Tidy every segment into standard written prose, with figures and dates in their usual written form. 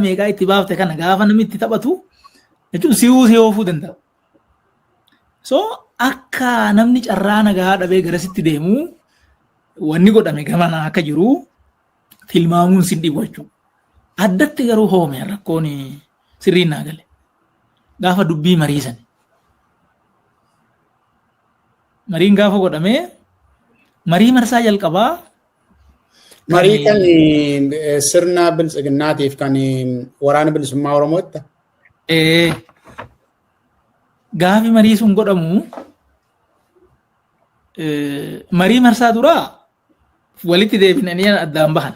meeqaa itti baafte kana gaafa namni itti taphatu jechuun si oofuu danda'a. So akka namni carraa nagaa dhabee garasitti deemu wanni godhame gamana akka jiru tilmaamuun sin dhibu jechuudha. Addatti garuu hoome rakkoon sirriin naa gale. Gaafa dubbii mariisan. Mariin gaafa godhamee marii marsaa jalqabaa. Marii kan sirna bilchiginnaatiif kan waraana bilisummaa Oromootti. Gaafi marii sun godhamu marii marsaa duraa walitti deebinanii addaan bahan.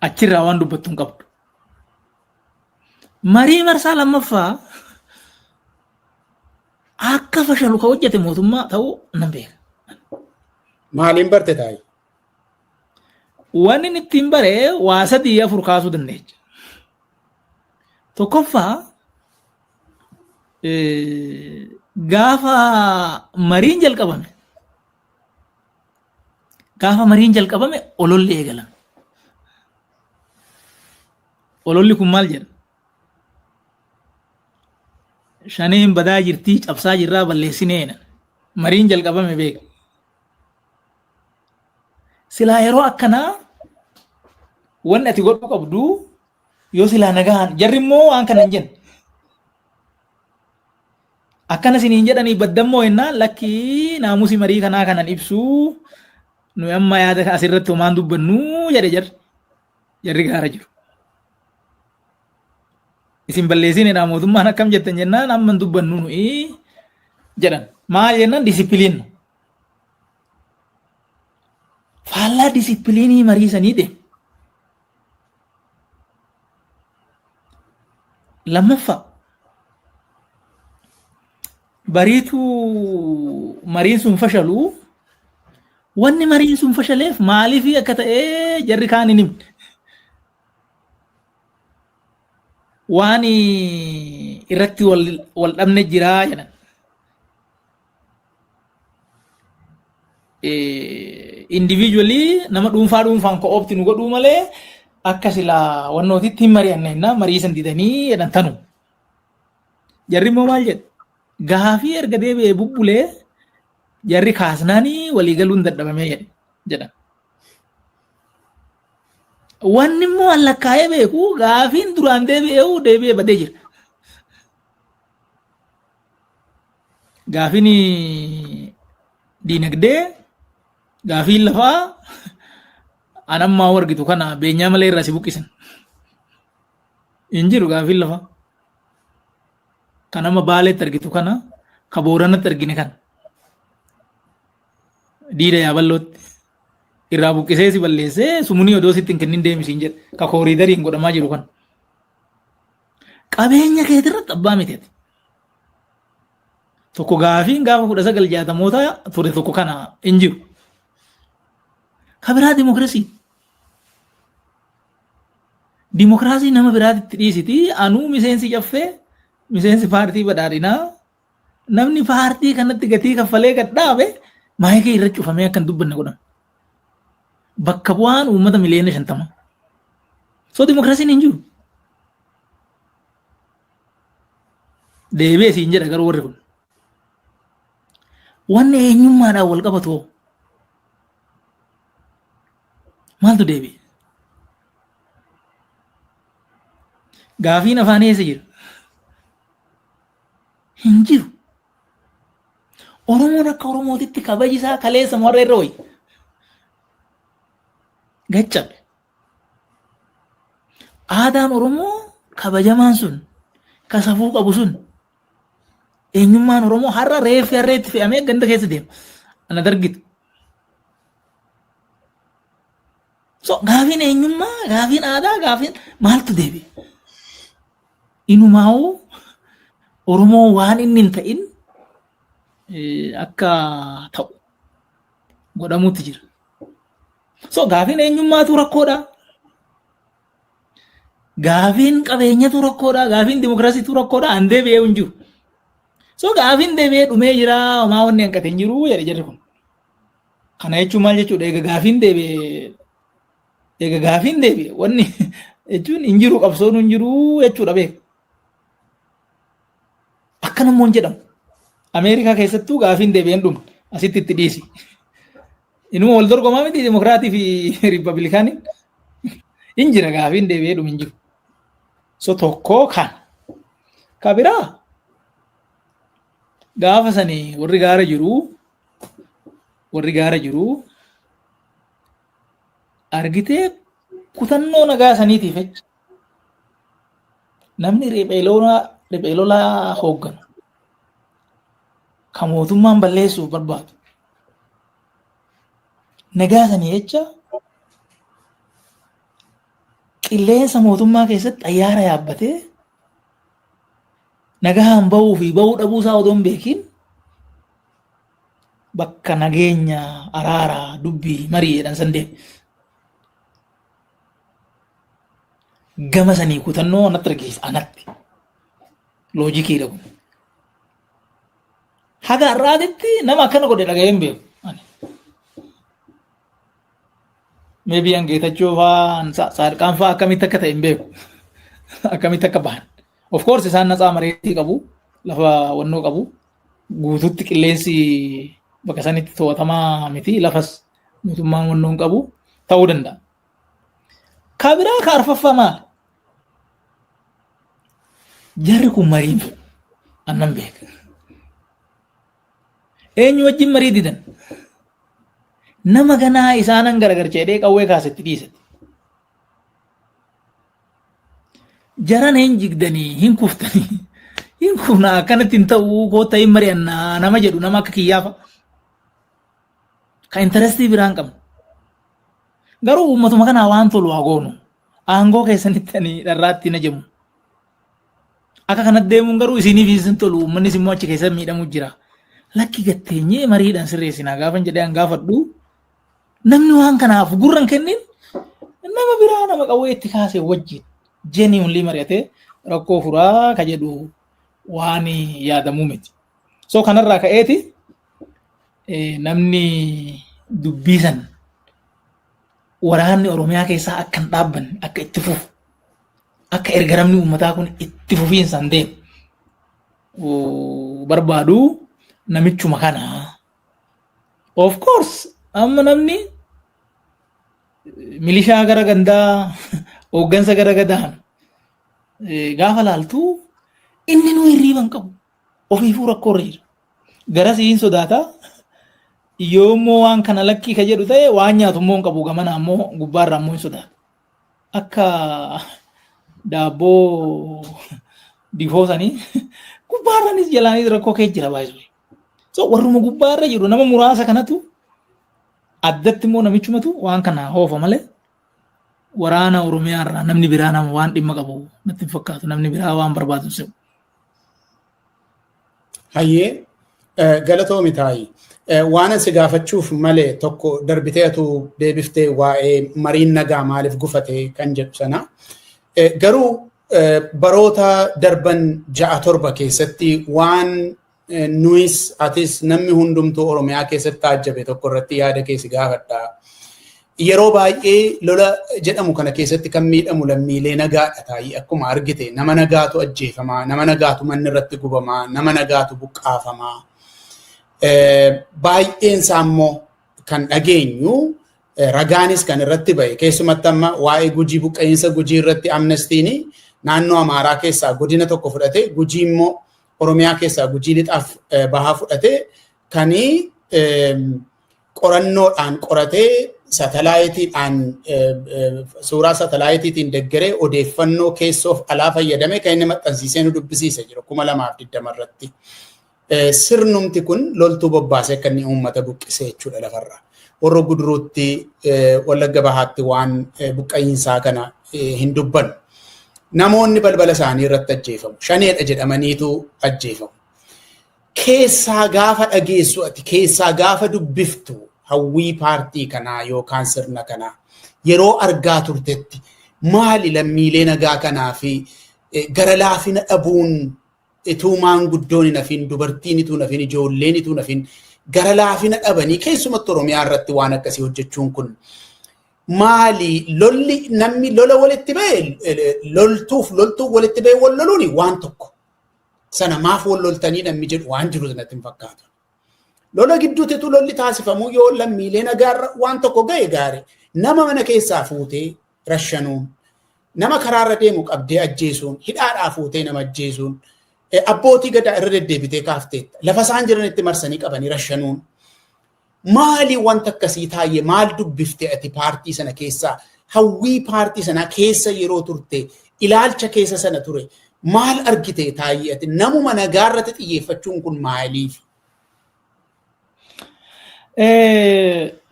Achirraa waan dubbattu hin qabdu. Marii marsaa lammaffaa akka fashalu ka hojjete mootummaa ta'uu nan beeka. Maaliin barte taa'e? Wanni inni ittiin baree waa sadii afur kaasuu dandeecha. Tokkoffaa gaafa mariin jalqabame ololli eegalame. Ololli kun maal jedha? Shaneen badaa jirtii cabsaa jirraa balleessineena. Mariin jalqabame beeka. Silaa yeroo akkanaa wanni ati godhuu qabdu yoo silaa nagaan jarri immoo waan kana hin jenne. Akkana isiniin jedhanii baddammoo jennaan lakkii naamusi marii kanaa kanan ibsuu nuyi amma yaada asirratti homaan dubbannuu jedhe jarri gaara jiru. Isin balleessinedha mootummaan akkam jettan jennaan amma dubbannu nuyi jedhan. Maal jennaan disipiliin. Faallaa disipiliinii mariisanii deemu. Lammaffaa bariituu mariin sun fashaluu wanni mariin sun fashaleef maaliif akka ta'ee jarri kaan hin himne. Waan irratti wal dhabne jiraa jedhan. Individually nama dhuunfaan ko'oopti nu godhuu malee akka silaa wannootitti hin mari'anne jennaan marii san didanii jedhan tanu. Jarri immoo maal jedhe? Gaafii erga deebi'ee bubbulee jarri kaasnaanii walii galuun dadhabamee jedhan. Wanni immoo allakkaa'ee beeku gaafiin duraan deebi'ee badee jira. Gaafiin diinagdee, gaafiin lafaa anammaa wargitu kana beenyaa malee irraa si buqqisan. Hin jiru gaafiin lafaa. Kan amma baaleetti argitu kana, ka booranatti argine kana. Diida yaaballootti. Irraa buqqisee si balleessee sumunii odoo sitti hin kennin deemisiin jedhe ka kooriidariin godhamaa jiru kan. Qabeenya keetirratti abbaa miteeti. Tokko gaafiin gaafa 1960 ture tokko kana hin jiru. Ka biraa dimokiraasii. Dimokiraasii nama biraatitti dhiisiti anuu miseensi caffee miseensi paartii badhaadhinaa namni paartii kanatti gatii kaffalee gad dhaabe maayikii irra cufamee akkan dubbanne godhama. Bakka bu'aan uummata miliyoona 50. So dimokiraasiin hin jiru. Deebi'ee siin jedha garuu warri kun. Wanni eenyummaadhaan wal qabatu maaltu deebi'e? Gaafiin afaan eessa jira? Hin jiru. Oromoon akka Oromootitti kabaji isaa kaleessa warra irra wayi. Gachabe. Aadaan Oromoo kabajamaan sun ka safuu qabu sun eenyummaan Oromoo har'a reeffi harreetti fe'amee ganda keessa deema. Ana dargitu. So gaafiin eenyummaa, gaafiin aadaa, gaafiin maaltu deebi'e? Inumaa'uu Oromoo waan inni hin ta'in akka ta'u godhamuutti jira. So gaafiin eenyummaatu rakkoodha. Gaafiin qabeenyatu rakkoodha. Gaafiin dimokiraasiitu rakkoodha. An deebi'ee hin jiru. So gaafiin deebi'ee dhumee jira. Homaa wanni hanqate hin jiru jedhe jarri kun. Kana jechuun maal jechuudha? Egaa gaafiin deebi'ee Egaa gaafiin deebi'e wanni jechuun hin jiru qabsoon hin jiru jechuudha beeku. Akkanammoo jedhamu. Ameerikaa keessattuu gaafiin deebi'een dhumu asitti itti dhiisi. Inuma wal dorgomaa miti Dimokiraatii fi Riippaabilikaanii hin jira gaafiin deebi'ee dhumu hin jiru. So tokkoo kan biraa gaafa sanii warri gaara jiru argitee kutannoo nagaa saniitiif jecha namni riphee lolaa hoogganu kan mootummaan balleessuuf barbaadu nagaa sanii jecha qilleensa mootummaa keessatti xayyaara yaabbatee nagaan bahuu fi bahuu dhabuusaa odoo hin beekin bakka nageenya araaraa dubbii marii jedhan san deemu. Gama sanii kutannoo anatti argisiisa anatti loojikii dhabu. Haga har'aatitti nama akkana godhe dhaga'ee hin beeku. Maybe an Geetachoo fa'aa Saarqaan fa'aa akkamitti akka ta'e hin beeku. Akkamitti akka bahan. Of course isaan natsaa mareetii qabu, lafa wannoo qabu, guututti qilleensi bakka sanitti to'atamaa miti, lafas mootummaan wannoon qabu ta'uu danda'a. Kan biraa kan arfaffaa maali? Jarri kun mariin annan beeka. Eenyu wajjin marii didan? Nama ganaa isaanan garagarchee jedhee qawwee kaasetti dhiisate. Jaran hin jigdanii, hin kuftanii, hin kufnaa akkanatti hin ta'uu koota hin mari'annaa nama jedhu nama akka kiyyaafa. Kan intarestii biraan qabu. Garuu uummatuma kanaa waan tolu haa goonu. Aangoo keessanitti ani dharraatti na jemu. Akka kanatti deemuun garuu isiniif isin tolu uummannis immoo achi keessa miidhamu jira. Lakki gatteenyee mariidhaan sirreessinaa gaafan jedhee an gaafadhu. Namni waan kanaaf gurran kennin nama biraa nama qawwee itti kaasee wajjin genuinely mari'atee rakkoo furaa ka jedhu waan yaadamuu miti. So kanarraa ka'eeti namni dubbisan waraanni Oromiyaa keessaa akka hin dhaabbanne akka itti fufu akka ergaramni uummataa kun itti fufiinsaan deemu barbaadu namichuma kana. Of course amma namni milishaa gara gandaa hooggansa gara gadaan gaafa laaltu inni nu hirriiban qabu ofiifuu rakkoo irra jira. Gara siin sodaata yoo immoo waan kana lakkii ka jedhu ta'e waan nyaatu immoo hin qabu gamana ammoo gubbaarraa immoo hin sodaata. Akka daabboo difoosanii gubbaarraanis jalaanis rakkoo kee jira baay'ee. So warruma gubbaarra jiru nama muraasa kanatu addatti immoo namichumatu waan kana hoofa malee waraana Oromiyaa irraa namni biraa nama waan dhimma qabu natti hin fakkaatu namni biraa waan barbaadu se'u. Hayyee galatoomi taayi. Waan asi gaafachuuf malee tokko darbiteetu deebiftee waa'ee mariin nagaa maaliif gufate kan jedhu sana. Garuu baroota darban 6-7 keessatti waan nuyis atis namni hundumtuu Oromiyaa keessatti taajjabe tokko irratti yaada keessi gaafadha. Yeroo baay'ee lola jedhamu kana keessatti kan miidhamu lammiilee nagaadha taa'ii akkuma argite nama nagaatu ajjeefamaa, nama nagaatu manni irratti gubamaa, nama nagaatu buqqaafamaa. Baay'een isaa immoo kan dhageenyu ragaanis kan irratti bahe keessumatti amma waa'ee Gujii buqqa'iinsa Gujii irratti amnestiin naannoo Amaaraa keessaa godina tokko fudhate Gujii immoo Oromiyaa keessaa Gujii lixaaf bahaa fudhate kan qorannoodhaan qoratee satalaayitiidhaan suuraa satalaayitiitiin deggeree odeeffannoo keessoof alaa fayyadame kan inni maxxansiisee nu dubbisiise jiru 2020 irratti. Sirnumti kun loltuu bobbaasee akka inni uummata buqqisee jechuudha lafarraa. Warra Guduruutti Wallagga Bahaatti waan buqqa'iinsaa kana hin dubbannu. Namoonni balbala isaanii irratti ajjeefamu. Shaneedha jedhamaniitu ajjeefamu. Keessaa gaafa dhageessu ati keessaa gaafa dubbiftu hawwii paartii kanaa yookaan sirna kanaa yeroo argaa turtetti maali lammiilee nagaa kanaa fi gara laafina dhabuun ituu maanguddoon hin hafin dubartiin ituu hin hafin ijoolleen ituu hin hafin gara laafina dhabanii keessumatti Oromiyaa irratti waan akkasii hojjechuun kun maali lolli namni lola walitti ba'e loltuu walitti ba'e wal loluuni waan tokko sana maaf wal loltanii namni jedhu waan jiru natti hin fakkaatu. Lola gidduutti lolli taasifamuu yoo lammiilee nagaarra waan tokko ga'e gaari nama mana keessaa fuutee rashanuun nama karaarra deemu qabdee ajjeesuun hidhaadhaa fuutee nama ajjeesuun abbootii gadaa irra deddeebitee kaafteetta lafa isaan jiranitti marsanii qabanii rashanuun maali wanta akkasii taayee maal dubbifte ati paartii sana keessaa hawwii paartii sana keessa yeroo turte ilaalcha keessa sana ture maal argite taayee ati namuma nagaarratti xiyyeeffachuun kun maaliif?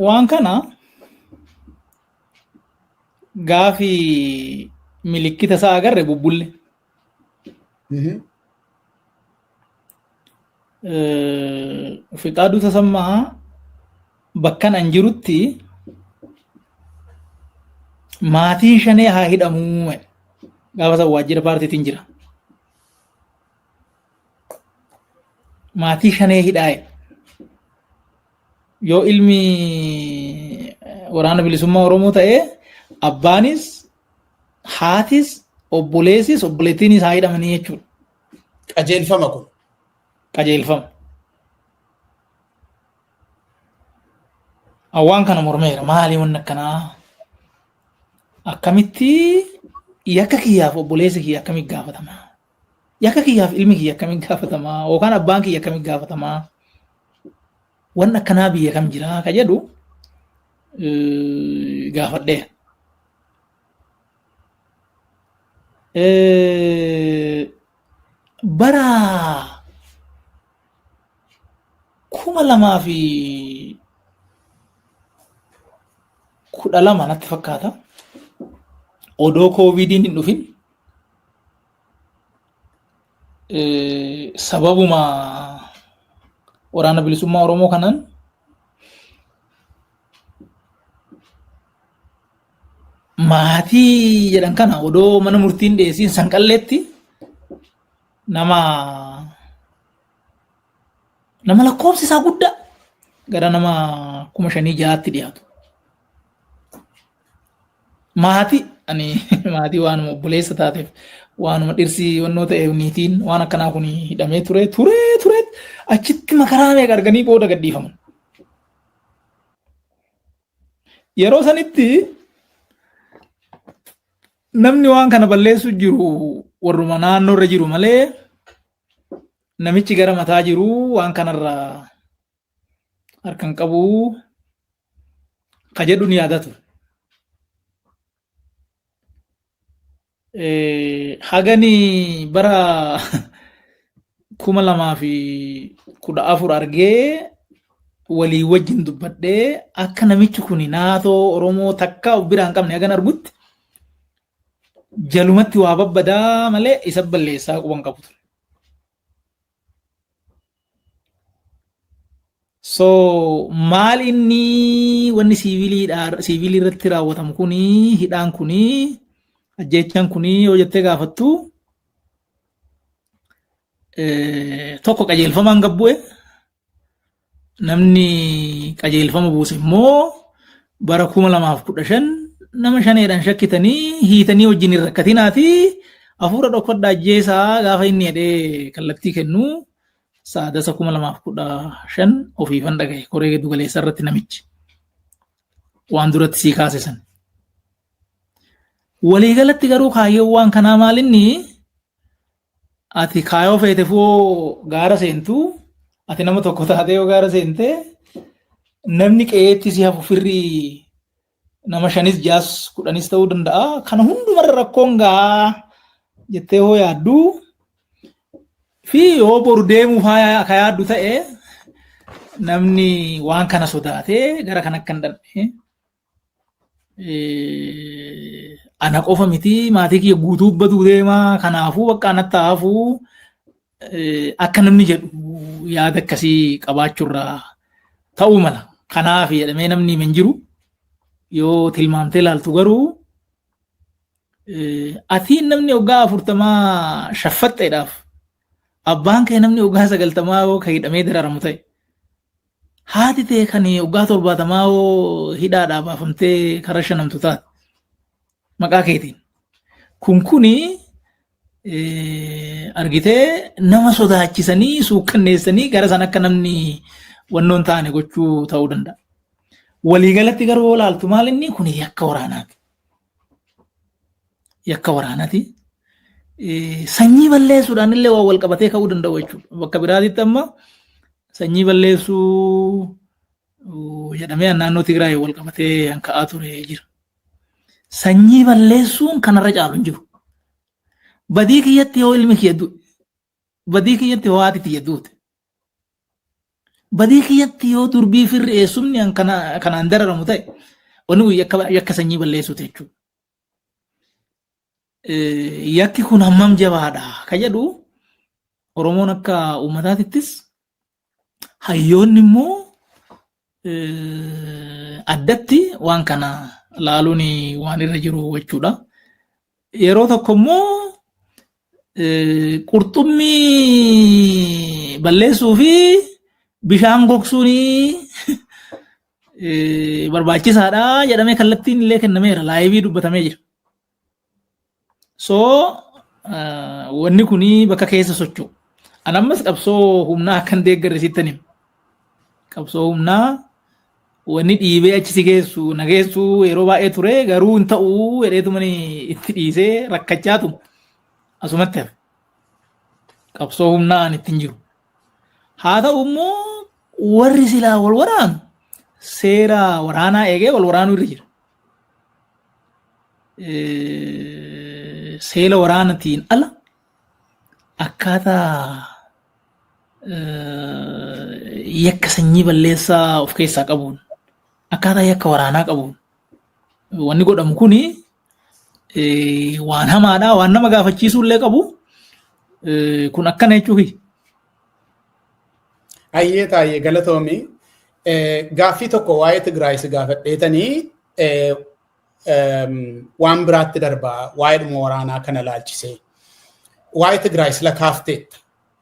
Waan kana gaafi milikkita isaa agarre bubbulle. Fiqaaduu Tasammaa bakka an jirutti maatiin shanee haa hidhamuu gaafa san waajjira paartiitiin jira. Maatii shanee hidhaa yoo ilmi waraana bilisummaa Oromoo ta'ee abbaanis haatis obboleessis obboleettiinis haa hidhamanii jechuudha. Qajeelfama kun. Qajeelfama. Awwaan kana mormeera maali wanna akkanaa akkamitti yakka kiyyaaf obboleessi kiyya akkamitti gaafatama? Yakka kiyyaaf ilmi kiyya akkamitti gaafatama? Yookaan abbaan kiyya akkamitti gaafatama? Wanna akkanaa biyya kam jira ka jedhu gaafadhee. Bara 2012 natti fakkaata. Odoo koovidiin hin dhufin sababuma waraana bilisummaa Oromoo kanaan maatii jedhan kana odoo mana murtiin dhiyeessiin sanqalleetti nama lakkoofsi isaa guddaa gara nama 5,000-6,000 dhiyaatu. Maatii ani maatii waanuma obboleessa taateef waanuma dhirsi wannoo ta'eef niitiin waan akkanaa kun hidhamee ture achitti makaraa meeqa arganii booda gadhiifaman. Yeroo sanitti namni waan kana balleessu jiru warruma naannoo irra jiru malee namichi gara mataa jiru waan kanarra harkan qabu ka jedhu ni yaadatu. Hagani bara 2014 argee walii wajjin dubbadhee akka namichi kun naatoo Oromoo takka of biraan qabne hagan argutti jalumatti waa babbadaa malee isa balleessaa quban qabu ture. So maal inni wanni siivilii irratti raawwatamu kuni hidhaan kuni ajjeechaan kuni yoo jettee gaafattu tokko qajeelfamaan gabbu'e namni qajeelfama buuse immoo bara 2015 nama shaneedhaan shakkitanii hiitanii wajjin hin rakkatinaati hafuura dhokkodhaa ajjeesaa gaafa inni jedhee kallattii kennu saadasa 2015 ofiifan dhagaye koree giddu galeessa irratti namichi waan duratti sii kaase san. Waliigalatti garuu kaayyoo waan kanaa maalinni ati kaayoo feete foo gaara seentu ati nama tokko taatee yoo gaara seente namni qe'eetti si hafu firrii nama 5-6 ta'uu danda'a. Kana hundumarra rakkoon gaa jettee hoo yaaddu fi yoo boru deemuu ka yaaddu ta'e namni waan kana sodaatee gara kan akka hin dhandhe. Ana qofa miti maatii kiyya guutuu baduu deemaa kanaafuu bakka anatti haafuu akka namni jedhu yaada akkasii qabaachuurraa ta'uu mala. Kanaaf jedhamee namni hin jiru yoo tilmaamtee ilaaltu garuu atiin namni waggaa 40 shaffaxxeedhaaf abbaan kee namni waggaa 90 yoo ka hidhamee dararamu ta'e haati ta'e kan waggaa 70 hidhaadhaa baafamtee karaa shanamtu taate maqaa keetiin. Kuni argitee nama sodaachisanii suukkanneessanii gara sana akka namni wannoon taane gochuu ta'uu danda'a. Waliigalatti garuu ilaaltu maal inni kun yakka waraanaati. Yakka waraanaati. Sanyii balleessuudhaan illee waan wal qabatee ka'uu danda'u jechuudha. Bakka biraatitti amma sanyii balleessuu jedhamee naannoo Tigraay wal qabatee kan ka'aa ture jira. Sanyii balleessuun kanarra caalu hin jiru. Badii kiyyatti yoo ilmi kiyya du'e, badii kiyyatti yoo haati kiyya duute, badii kiyyatti yoo durbii firri eessumni kanaan dararamu ta'e, wanni kun yakka sanyii balleessuuti jechuudha. Yakki kun hammam jabaadha kan jedhu Oromoon akka uummataatittis hayyoonni immoo addatti waan kana laaluun waan irra jiru jechuudha. Yeroo tokko immoo qurxummii balleessuu fi bishaan gogsuun barbaachisaadha jedhamee kallattiin illee kennameera, laayivii dubbatamee jira. So wanni kun bakka keessa socho'u. Anammas qabsoo humnaa akkan deeggarre sittaniif. Qabsoo humnaa wanni dhiibee achi si geessu nageessu yeroo baay'ee ture garuu hin ta'u jedheetu itti dhiisee rakkachaatu asumatti hafe. Qabsoo humnaa an ittiin jiru. Haa ta'u immoo warri silaa wal waraanu seera waraanaa eegee wal waraanuu irra jira. Seera waraanaatiin ala akkaataa yakka sanyii balleessaa of keessaa qabuun akkaataa yakka waraanaa qabuun wanni godhamu kuni waan hamaadha, waan nama gaafachiisuu illee qabu. Kun akkana jechuufi. Ayyee taayee galatoomii gaaffii tokko waa'ee Tigraay si gaafadheetanii waan biraatti darbaa waa'ee dhuma waraanaa kana laalchisee. Waa'ee Tigraay sila kaafteetta.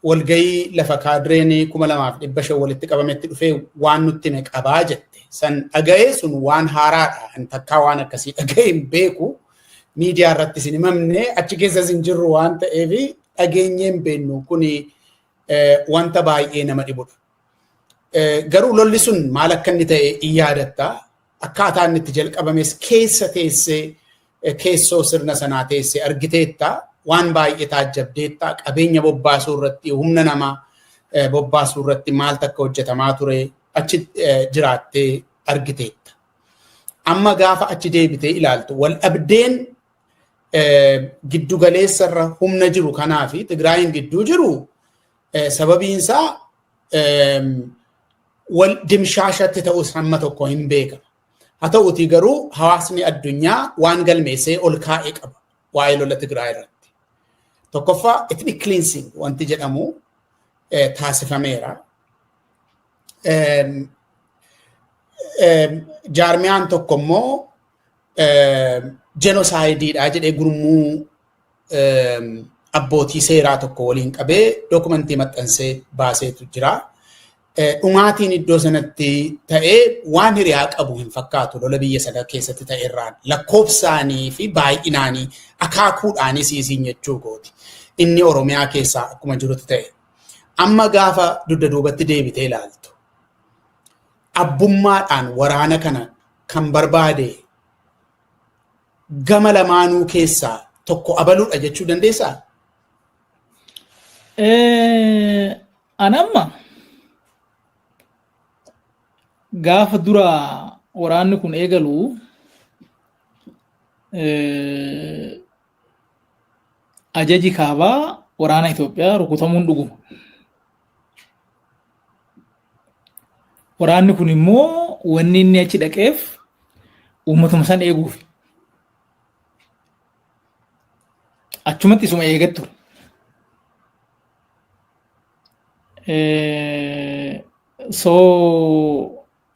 Walgayii lafa kaadireen 2500 walitti qabametti dhufee waan nutti hime qabaa jette. San dhaga'ee sun waan haaraadha. An takkaa waan akkasii dhaga'ee hin beeku. Miidiyaa irratti sin himamne achi keessas hin jirru waan ta'eef dhageenyee hin beeknu kuni wanta baay'ee nama dhibudha. Garuu lolli sun maal akka inni ta'e in yaadatta. Akkaataa inni itti jalqabames keessa teessee keessoo sirna sanaa teessee argiteetta. Waan baay'ee taajjabdeetta. Qabeenya bobbaasuu irratti humna namaa bobbaasuu irratti maal takka hojjetamaa ture achi jiraattee argiteetta. Amma gaafa achi deebitee ilaaltu wal dhabdeen giddu galeessarra humna jiru kanaa fi Tigraayin gidduu jiru sababiinsaa wal dimshaashatti ta'us hamma tokko hin beekama. Haa ta'uutii garuu hawaasni addunyaa waan galmeessee ol kaa'ee qaba waa'ee lola Tigraay irratti. Tokkoffaa ethnic cleansing wanti jedhamu taasifameera. Jaarmiyaan tokko immoo genocideedha jedhee gurmuu abbootii seeraa tokko waliin qabee dookumentii maxxansee baaseetu jira. Dhumaatiin iddoo sanatti ta'ee waan hiriyaa qabu hin fakkaatu lola biyya sana keessatti ta'e irraan lakkoofsaanii fi baay'inaanii akaakuudhaanis isiin jechuu gooti. Inni Oromiyaa keessaa akkuma jirutti ta'e. Amma gaafa dugda duubatti deebitee ilaaltu. Abbummaadhaan waraana kana kan barbaade gama lamaanuu keessaa tokko abaluudha jechuu dandeessaa? Anamma gaafa dura waraanni kun eegalu ajaji kaabaa waraana Itoophiyaa rukutamuun dhuguma. Waraanni kun immoo wanni inni achi dhaqeef uummatuma san eeguuf. Achumatti isuma eegattu. So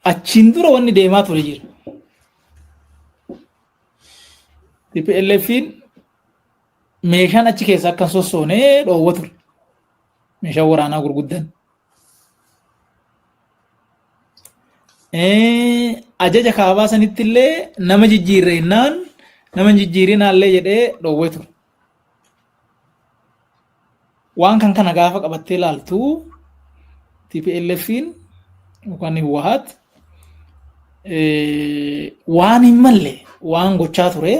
achiin dura wanni deemaa ture jira. TPLFin meeshaan achi keessa akka sossoonee dhoowwa ture. Meeshaan waraanaa gurguddan. ajaja kaabaa sanitti illee nama jijjiirre innaan nama jijjiirinaallee jedhee dhoowwe ture. Waan kan kana gaafa qabattee ilaaltu TPLFin yookaan Hiwaat waan hin malle waan gochaa ture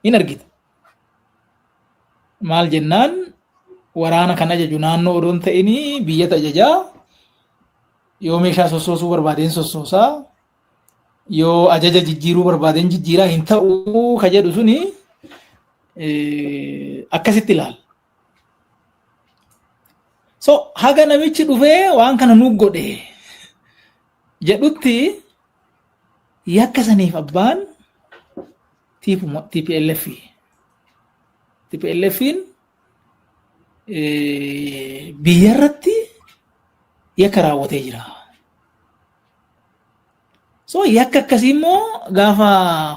hin argita. Maal jennaan waraana kan ajaju naannoo odoon ta'inii biyyata ajajaa yoo meeshaa sossoosuu barbaadeen sossoosaa yoo ajaja jijjiiruu barbaadeen jijjiiraa hin ta'uu ka jedhu suni akkasitti ilaala. So haga namichi dhufee waan kana nu godhe jedhutti yakka saniif abbaan TPLF. TPLFin biyya irratti yakka raawwatee jira. So yakka akkasii immoo gaafa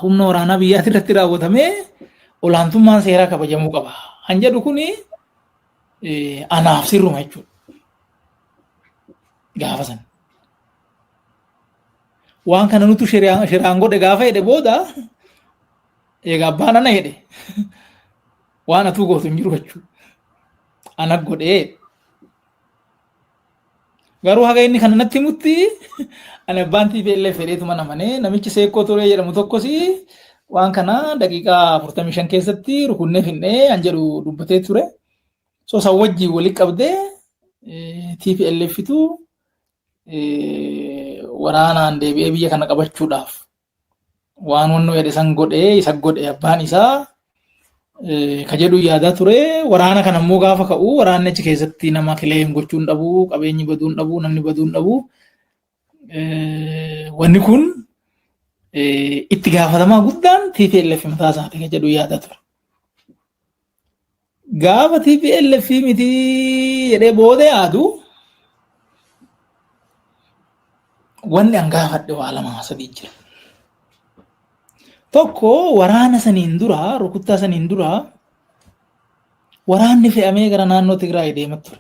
humna waraanaa biyyaati irratti raawwatamee olaantummaan seeraa kabajamuu qaba. Han jedhu kuni anaaf sirruma jechuudha. Gaafa san. Waan kana nutu shiraan godhe gaafa jedhe booda egaa abbaan ana jedhe waan atuu gootu hin jiru jechuudha. Ana godhee garuu haga inni kana natti himutti ani abbaan TPLF fedheetuma namanee namichi seekkoo turee jedhamu tokkos waan kana daqiiqaa 45 keessatti rukunnee finnee an jedhu dubbatee ture. So san wajjii walitti qabdee TPLFitu waraanaan deebi'ee biyya kana qabachuudhaaf waan wannu jedhe san godhee isa godhe abbaan isaa ka jedhu yaadaa ture. Waraana kana immoo gaafa ka'u waraanni achi keessatti nama kileem gochuun dhabu, qabeenyi baduun dhabu, namni baduun dhabu. Wanni kun itti gaafatamaa guddaan TPLF mataa isaati ka jedhu yaadaa ture. Gaafa TPLF miti jedhee booda yaadu wanni an gaafadhe waa lama sadii jira. Tokko waraana saniin dura rukuttaa saniin dura waraanni fe'amee gara naannoo Tigraay deemaa ture.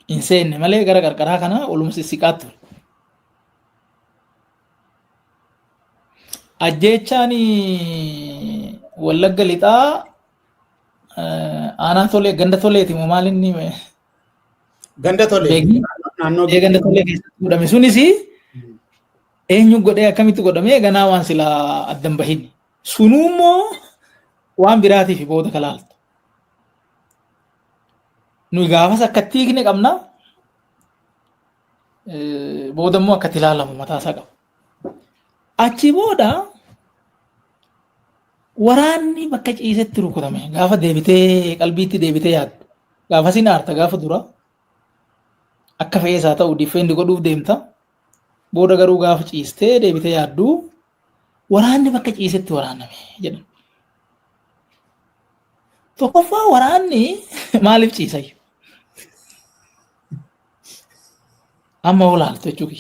Hin seenne malee gara qarqaraa kana oluma sissiqaa ture. Ajjeechaan Wallagga lixaa aanaa tolee ganda toleeti moo maal inni Ganda tolee naannoo ganda tolee keessatti godhame sunis eenyu godhee akkamitti godhamee ganaa waan sila addan bahin sunummoo waan biraatiif booda kalaaltu. Nuyi gaafas akkatti hiikne qabna booda immoo akkatti ilaalamu mataa isaa qaba. Achi booda waraanni bakka ciisetti rukutame gaafa deebitee qalbiitti deebitee yaaddu gaafa sin aarta gaafa dura akka fe'eesaa ta'u difeendi godhuuf deemta. Booda garuu gaafa ciistee deebitee yaaddu waraanni bakka ciisetti waraaname jedhama. Tokkoffaa waraanni maaliif ciisayyu? Amma olaaltu jechuudha.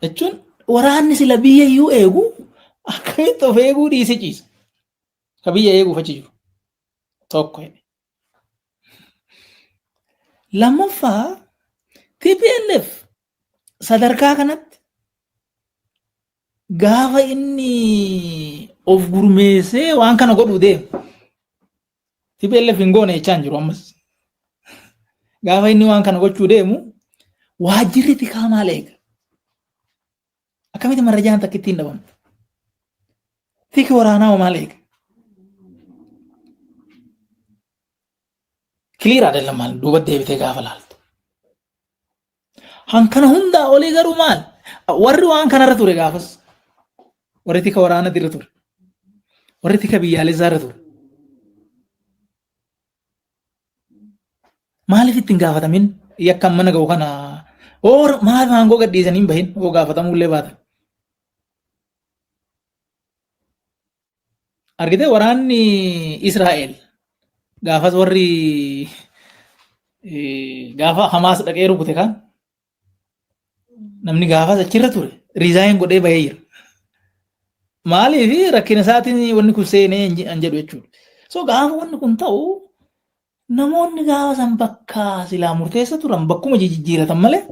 Jechuun waraanni sila biyya iyyuu eegu akkamitti of eeguu dhiise ciisa. Ka biyya eeguuf achi jiru. Tokko jedhe. Lammaffaa TPLF sadarkaa kanatti gaafa inni of gurmeessee waan kana godhuu deemu TPLF hin goone jechaan jiru ammas. Gaafa inni waan kana gochuu deemu waajjirri tikaa maal eega? Akkamitti marrajaan takka ittiin dhabamtu? Tiki waraanaa maal eega? Kiliir adeella maal duuba deebitee gaafa laaltu. Hankana hundaa olii garuu maal? Warri waan kanarra ture gaafas. Warri tika waraana dirra ture. Warri tika biyyaalessaa irra ture. Maaliif ittiin gaafatamin yakkan mana ga'u kana maal maangoo gadhiisanii hin bahin oo gaafatamuu illee baatan. Argitee waraanni Israa'el gaafas warri gaafa Hamaas dhaqee rukute kan namni gaafas achirra ture riizaayin godhee bahee jira. Maaliif rakkina isaatiin wanni kun seenee hin jedhu jechuudha. So gaafa wanni kun ta'u namoonni gaafa san bakka silaa murteessa turan bakkuma jijjiiratan malee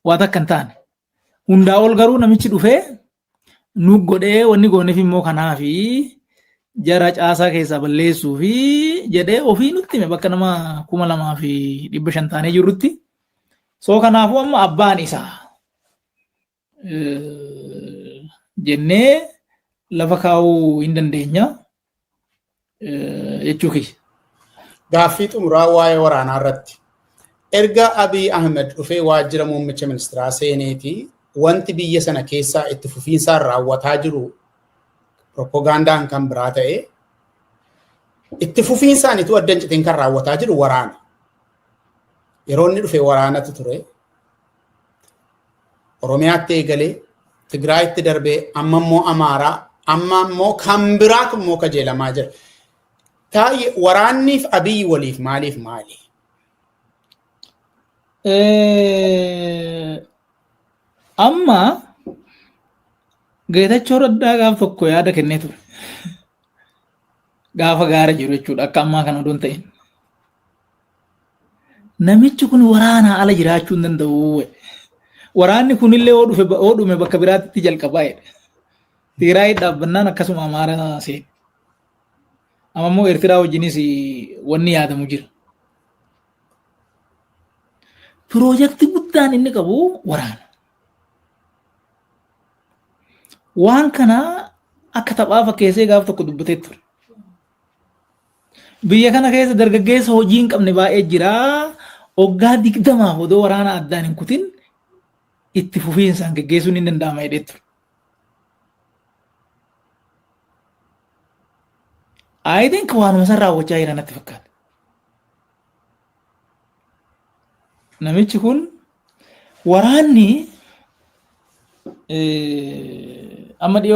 waan akka hin taane. Hundaa ol garuu namichi dhufee nu godhee wanni gooneef immoo kanaafi jara caasaa keessaa balleessuu fi jedhee ofii nutti hime bakka nama 2,500 taanee jirrutti. So kanaafuu amma abbaan isaa jennee lafa kaa'uu hin dandeenya jechuu kiyya. Gaaffii xumuraa waa'ee waraanaa irratti. Erga Abiy Ahmed dhufee waajjira muummicha ministeeraa seeneetii wanti biyya sana keessaa itti fufiinsaan raawwataa jiru propagandaan kan biraa ta'e itti fufiinsaan itti addan citiin kan raawwataa jiru waraana. Yeroo inni dhufee waraanatu ture. Oromiyaatti eegalee Tigraayitti darbee amma immoo Amaaraa amma immoo kan biraa immoo kajeelamaa jira. Taa'ee waraanniif Abiy waliif maaliif maali? Amma Geetachoo Raddaa gaaf tokko yaada kennee ture. Gaafa gaara jiru jechuudha akka ammaa kana odoon ta'in. Namichi kun waraanaa ala jiraachuu hin danda'u. Waraanni kunillee oodhume bakka biraatti jalqabaa jedhe. Tigraay dhaabbannaan akkasuma Amaaraa seene. Amma immoo Eertiraa wajjinis wanni yaadamu jira. Piroojeektii guddaan inni qabu waraana. Waan kana akka taphaa fakkeessee gaaf tokko dubbatee ture. Biyya kana keessa dargaggeessa hojii hin qabne baay'ee jira. Waggaa 20 odoo waraana addaan hin kutin itti fufiinsaan geggeessuun hin danda'ama jedhee ture. I think waanuma san raawwachaa jira natti fakkaata. Namichi kun waraanni amma dhiyoo